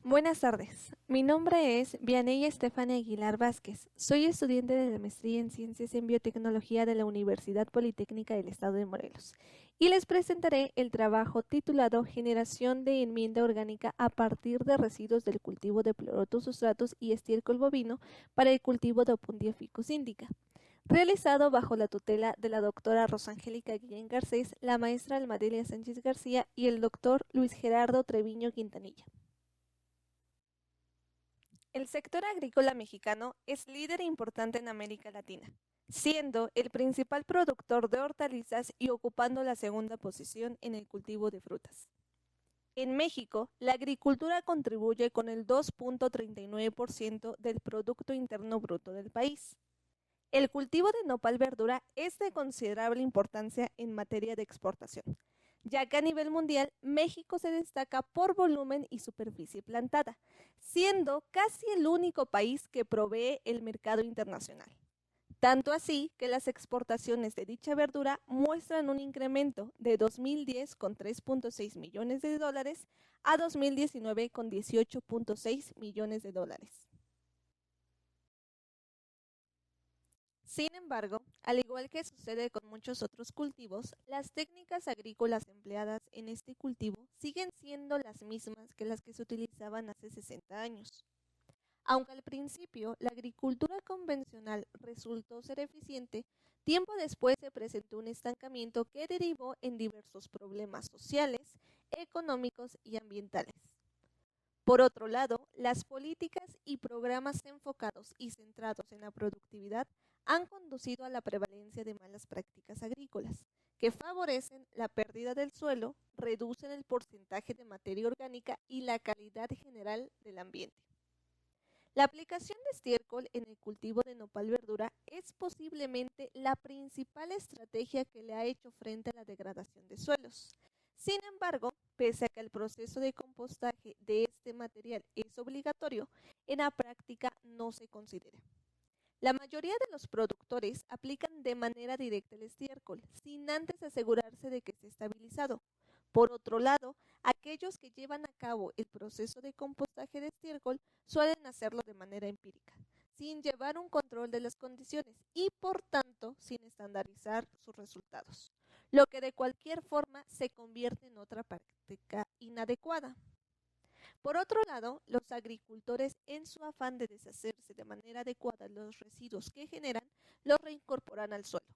Buenas tardes, mi nombre es Vianey Estefania Aguilar Vázquez. Soy estudiante de la maestría en Ciencias en Biotecnología de la Universidad Politécnica del Estado de Morelos y les presentaré el trabajo titulado Generación de enmienda orgánica a partir de residuos del cultivo de pleurotasustratos y estiércol bovino para el cultivo de Opuntia ficus indica, realizado bajo la tutela de la doctora Rosangélica Guillén Garcés, la maestra Almadelia Sánchez García y el doctor Luis Gerardo Treviño Quintanilla. El sector agrícola mexicano es líder importante en América Latina, siendo el principal productor de hortalizas y ocupando la segunda posición en el cultivo de frutas. En México, la agricultura contribuye con el 2.39% del Producto Interno Bruto del país. El cultivo de nopal verdura es de considerable importancia en materia de exportación, ya que a nivel mundial México se destaca por volumen y superficie plantada, siendo casi el único país que provee el mercado internacional. Tanto así que las exportaciones de dicha verdura muestran un incremento de 2010 con 3.6 millones de dólares a 2019 con 18.6 millones de dólares. Sin embargo, al igual que sucede con muchos otros cultivos, las técnicas agrícolas empleadas en este cultivo siguen siendo las mismas que las que se utilizaban hace 60 años. Aunque al principio la agricultura convencional resultó ser eficiente, tiempo después se presentó un estancamiento que derivó en diversos problemas sociales, económicos y ambientales. Por otro lado, las políticas y programas enfocados y centrados en la productividad han conducido a la prevalencia de malas prácticas agrícolas, que favorecen la pérdida del suelo, reducen el porcentaje de materia orgánica y la calidad general del ambiente. La aplicación de estiércol en el cultivo de nopal verdura es posiblemente la principal estrategia que le ha hecho frente a la degradación de suelos. Sin embargo, pese a que el proceso de compostaje de este material es obligatorio, en la práctica no se considera. La mayoría de los productores aplican de manera directa el estiércol, sin antes asegurarse de que esté estabilizado. Por otro lado, aquellos que llevan a cabo el proceso de compostaje de estiércol suelen hacerlo de manera empírica, sin llevar un control de las condiciones y, por tanto, sin estandarizar sus resultados, lo que de cualquier forma se convierte en otra práctica inadecuada. Por otro lado, los agricultores, en su afán de deshacerse de manera adecuada de los residuos que generan, los reincorporan al suelo.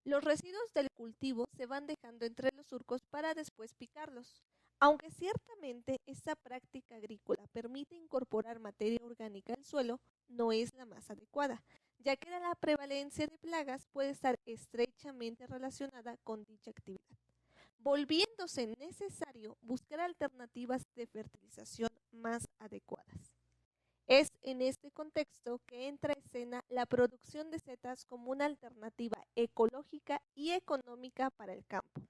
Los residuos del cultivo se van dejando entre los surcos para después picarlos. Aunque ciertamente esta práctica agrícola permite incorporar materia orgánica al suelo, no es la más adecuada, ya que la prevalencia de plagas puede estar estrechamente relacionada con dicha actividad, volviéndose necesario buscar alternativas de fertilización más adecuadas. Es en este contexto que entra en escena la producción de setas como una alternativa ecológica y económica para el campo.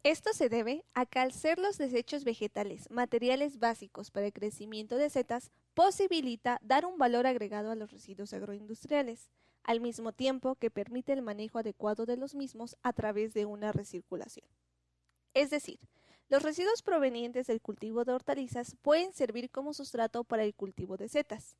Esto se debe a que al ser los desechos vegetales materiales básicos para el crecimiento de setas, posibilita dar un valor agregado a los residuos agroindustriales, al mismo tiempo que permite el manejo adecuado de los mismos a través de una recirculación. Es decir, los residuos provenientes del cultivo de hortalizas pueden servir como sustrato para el cultivo de setas.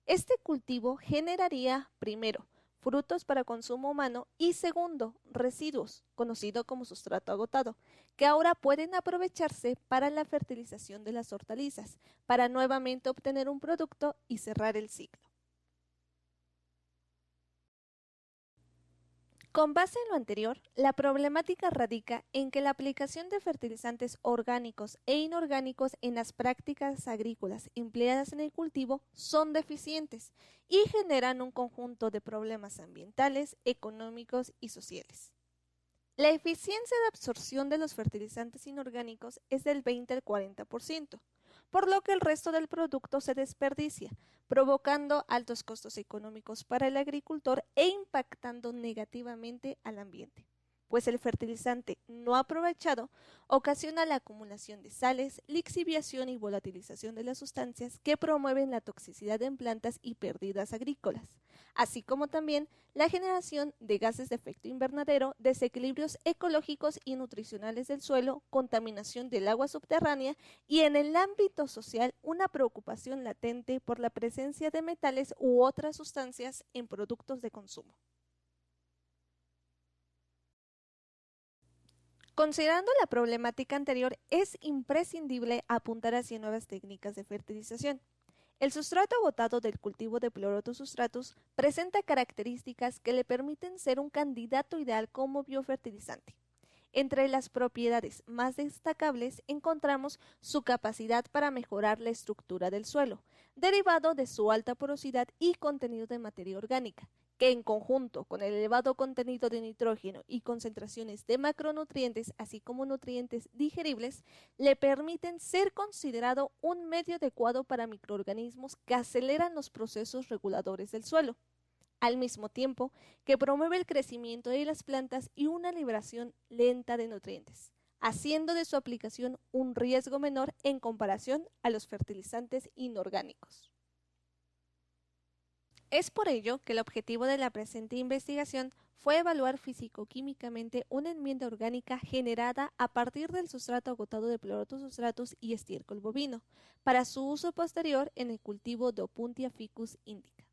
Este cultivo generaría, primero, frutos para consumo humano y segundo, residuos, conocido como sustrato agotado, que ahora pueden aprovecharse para la fertilización de las hortalizas, para nuevamente obtener un producto y cerrar el ciclo. Con base en lo anterior, la problemática radica en que la aplicación de fertilizantes orgánicos e inorgánicos en las prácticas agrícolas empleadas en el cultivo son deficientes y generan un conjunto de problemas ambientales, económicos y sociales. La eficiencia de absorción de los fertilizantes inorgánicos es del 20 al 40%, por lo que el resto del producto se desperdicia, provocando altos costos económicos para el agricultor e impactando negativamente al ambiente, pues el fertilizante no aprovechado ocasiona la acumulación de sales, lixiviación y volatilización de las sustancias que promueven la toxicidad en plantas y pérdidas agrícolas, así como también la generación de gases de efecto invernadero, desequilibrios ecológicos y nutricionales del suelo, contaminación del agua subterránea y en el ámbito social una preocupación latente por la presencia de metales u otras sustancias en productos de consumo. Considerando la problemática anterior, es imprescindible apuntar hacia nuevas técnicas de fertilización. El sustrato agotado del cultivo de Pleurotus sustratus presenta características que le permiten ser un candidato ideal como biofertilizante. Entre las propiedades más destacables encontramos su capacidad para mejorar la estructura del suelo, derivado de su alta porosidad y contenido de materia orgánica, que en conjunto con el elevado contenido de nitrógeno y concentraciones de macronutrientes, así como nutrientes digeribles, le permiten ser considerado un medio adecuado para microorganismos que aceleran los procesos reguladores del suelo, al mismo tiempo que promueve el crecimiento de las plantas y una liberación lenta de nutrientes, haciendo de su aplicación un riesgo menor en comparación a los fertilizantes inorgánicos. Es por ello que el objetivo de la presente investigación fue evaluar físico-químicamente una enmienda orgánica generada a partir del sustrato agotado de Pleurotus sustratus y estiércol bovino, para su uso posterior en el cultivo de Opuntia ficus indica.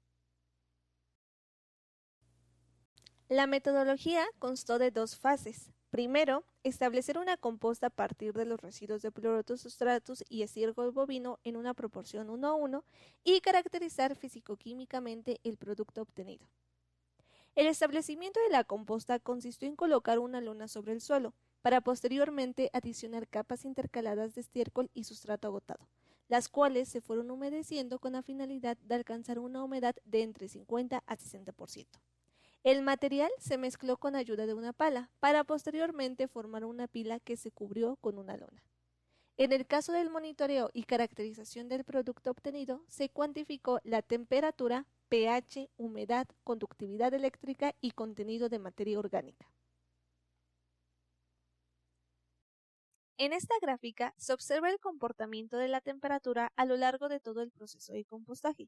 La metodología constó de dos fases. Primero, establecer una composta a partir de los residuos de Pleurotus sustratus y estiércol bovino en una proporción 1:1 y caracterizar físico-químicamente el producto obtenido. El establecimiento de la composta consistió en colocar una lona sobre el suelo, para posteriormente adicionar capas intercaladas de estiércol y sustrato agotado, las cuales se fueron humedeciendo con la finalidad de alcanzar una humedad de entre 50 a 60%. El material se mezcló con ayuda de una pala para posteriormente formar una pila que se cubrió con una lona. En el caso del monitoreo y caracterización del producto obtenido, se cuantificó la temperatura, pH, humedad, conductividad eléctrica y contenido de materia orgánica. En esta gráfica se observa el comportamiento de la temperatura a lo largo de todo el proceso de compostaje,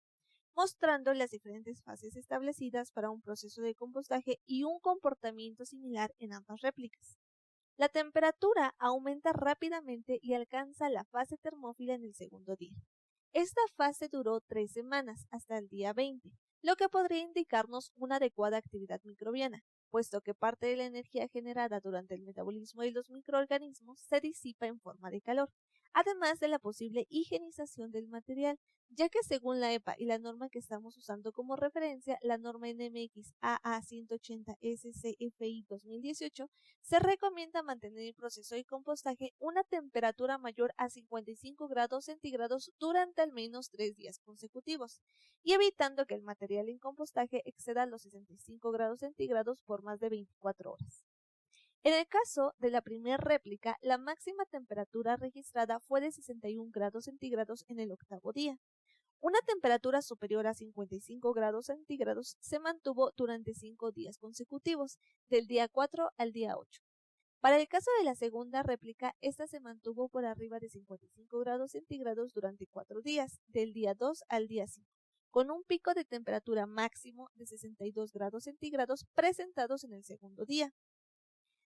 mostrando las diferentes fases establecidas para un proceso de compostaje y un comportamiento similar en ambas réplicas. La temperatura aumenta rápidamente y alcanza la fase termófila en el segundo día. Esta fase duró 3 semanas hasta el día 20, lo que podría indicarnos una adecuada actividad microbiana, puesto que parte de la energía generada durante el metabolismo de los microorganismos se disipa en forma de calor, además de la posible higienización del material, ya que según la EPA y la norma que estamos usando como referencia, la norma NMX AA 180 SCFI 2018, se recomienda mantener el proceso de compostaje una temperatura mayor a 55 grados centígrados durante al menos 3 días consecutivos, y evitando que el material en compostaje exceda los 65 grados centígrados por más de 24 horas. En el caso de la primera réplica, la máxima temperatura registrada fue de 61 grados centígrados en el 8º día. Una temperatura superior a 55 grados centígrados se mantuvo durante 5 días consecutivos, del día 4 al día 8. Para el caso de la segunda réplica, esta se mantuvo por arriba de 55 grados centígrados durante 4 días, del día 2 al día 5, con un pico de temperatura máximo de 62 grados centígrados presentados en el segundo día.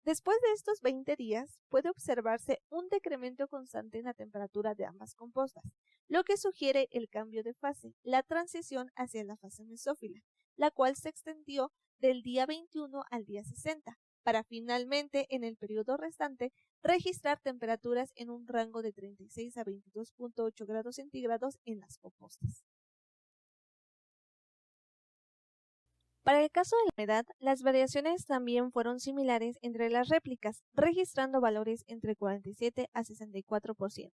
Después de estos 20 días, puede observarse un decremento constante en la temperatura de ambas compostas, lo que sugiere el cambio de fase, la transición hacia la fase mesófila, la cual se extendió del día 21 al día 60, para finalmente, en el periodo restante, registrar temperaturas en un rango de 36 a 22.8 grados centígrados en las compostas. Para el caso de la humedad, las variaciones también fueron similares entre las réplicas, registrando valores entre 47 a 64%.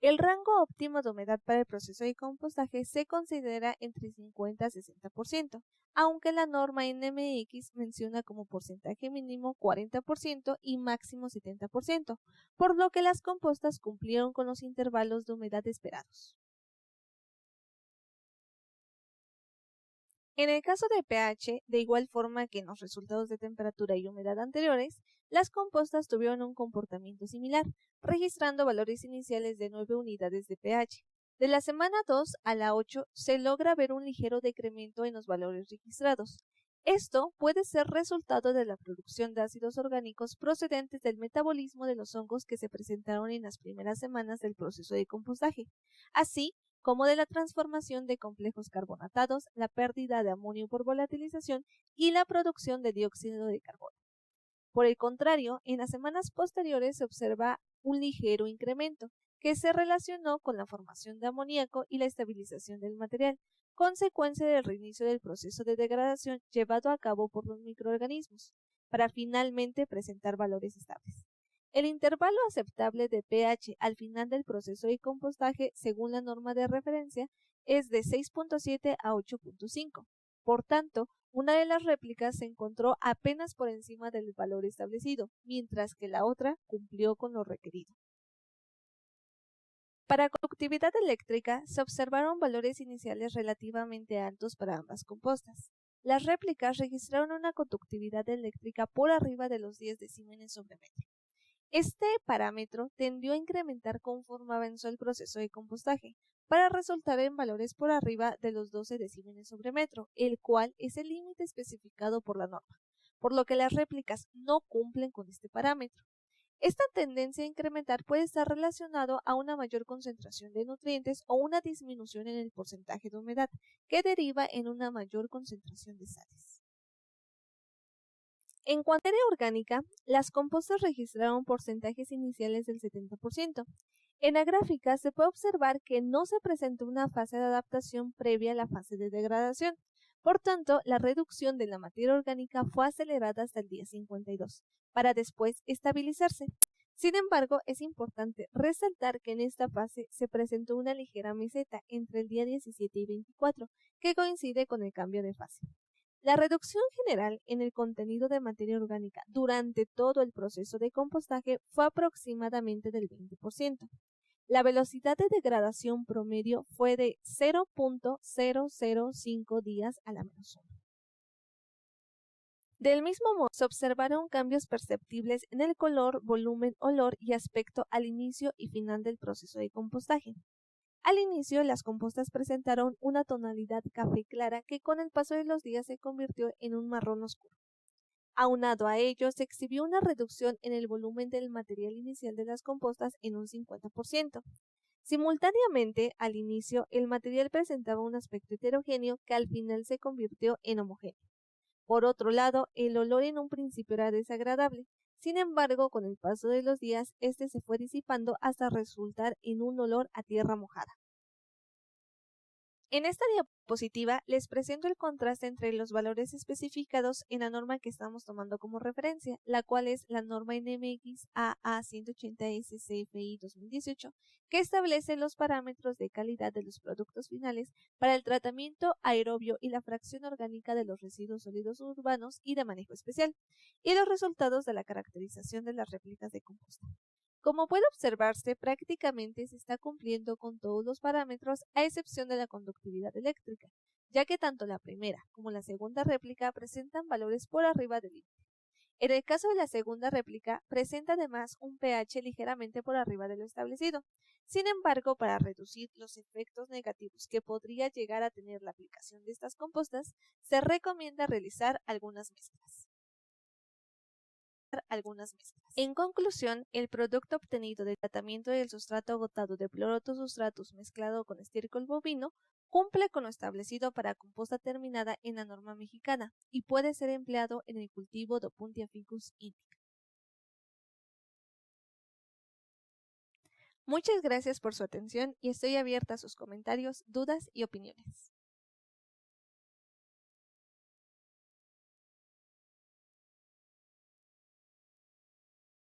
El rango óptimo de humedad para el proceso de compostaje se considera entre 50 a 60%, aunque la norma NMX menciona como porcentaje mínimo 40% y máximo 70%, por lo que las compostas cumplieron con los intervalos de humedad esperados. En el caso de pH, de igual forma que en los resultados de temperatura y humedad anteriores, las compostas tuvieron un comportamiento similar, registrando valores iniciales de 9 unidades de pH. De la semana 2 a la 8 se logra ver un ligero decremento en los valores registrados. Esto puede ser resultado de la producción de ácidos orgánicos procedentes del metabolismo de los hongos que se presentaron en las primeras semanas del proceso de compostaje, así como de la transformación de complejos carbonatados, la pérdida de amonio por volatilización y la producción de dióxido de carbono. Por el contrario, en las semanas posteriores se observa un ligero incremento, que se relacionó con la formación de amoníaco y la estabilización del material, consecuencia del reinicio del proceso de degradación llevado a cabo por los microorganismos, para finalmente presentar valores estables. El intervalo aceptable de pH al final del proceso de compostaje, según la norma de referencia, es de 6.7 a 8.5. Por tanto, una de las réplicas se encontró apenas por encima del valor establecido, mientras que la otra cumplió con lo requerido. Para conductividad eléctrica, se observaron valores iniciales relativamente altos para ambas compostas. Las réplicas registraron una conductividad eléctrica por arriba de los 10 decímenes sobre metro. Este parámetro tendió a incrementar conforme avanzó el proceso de compostaje, para resultar en valores por arriba de los 12 decímenes sobre metro, el cual es el límite especificado por la norma, por lo que las réplicas no cumplen con este parámetro. Esta tendencia a incrementar puede estar relacionado a una mayor concentración de nutrientes o una disminución en el porcentaje de humedad, que deriva en una mayor concentración de sales. En cuanto a materia orgánica, las compostas registraron porcentajes iniciales del 70%. En la gráfica se puede observar que no se presentó una fase de adaptación previa a la fase de degradación. Por tanto, la reducción de la materia orgánica fue acelerada hasta el día 52, para después estabilizarse. Sin embargo, es importante resaltar que en esta fase se presentó una ligera meseta entre el día 17 y 24, que coincide con el cambio de fase. La reducción general en el contenido de materia orgánica durante todo el proceso de compostaje fue aproximadamente del 20%. La velocidad de degradación promedio fue de 0.005 días a la menos 1. Del mismo modo, se observaron cambios perceptibles en el color, volumen, olor y aspecto al inicio y final del proceso de compostaje. Al inicio, las compostas presentaron una tonalidad café clara que con el paso de los días se convirtió en un marrón oscuro. Aunado a ello, se exhibió una reducción en el volumen del material inicial de las compostas en un 50%. Simultáneamente, al inicio, el material presentaba un aspecto heterogéneo que al final se convirtió en homogéneo. Por otro lado, el olor en un principio era desagradable. Sin embargo, con el paso de los días, este se fue disipando hasta resultar en un olor a tierra mojada. En esta diapositiva les presento el contraste entre los valores especificados en la norma que estamos tomando como referencia, la cual es la norma NMX AA 180S CFI 2018, que establece los parámetros de calidad de los productos finales para el tratamiento aerobio y la fracción orgánica de los residuos sólidos urbanos y de manejo especial, y los resultados de la caracterización de las réplicas de composta. Como puede observarse, prácticamente se está cumpliendo con todos los parámetros a excepción de la conductividad eléctrica, ya que tanto la primera como la segunda réplica presentan valores por arriba del límite. En el caso de la segunda réplica, presenta además un pH ligeramente por arriba de lo establecido. Sin embargo, para reducir los efectos negativos que podría llegar a tener la aplicación de estas compostas, se recomienda realizar algunas mezclas. En conclusión, el producto obtenido del tratamiento del sustrato agotado de Pleurotus sustratus mezclado con estiércol bovino cumple con lo establecido para composta terminada en la norma mexicana y puede ser empleado en el cultivo de Opuntia ficus indica. Muchas gracias por su atención y estoy abierta a sus comentarios, dudas y opiniones.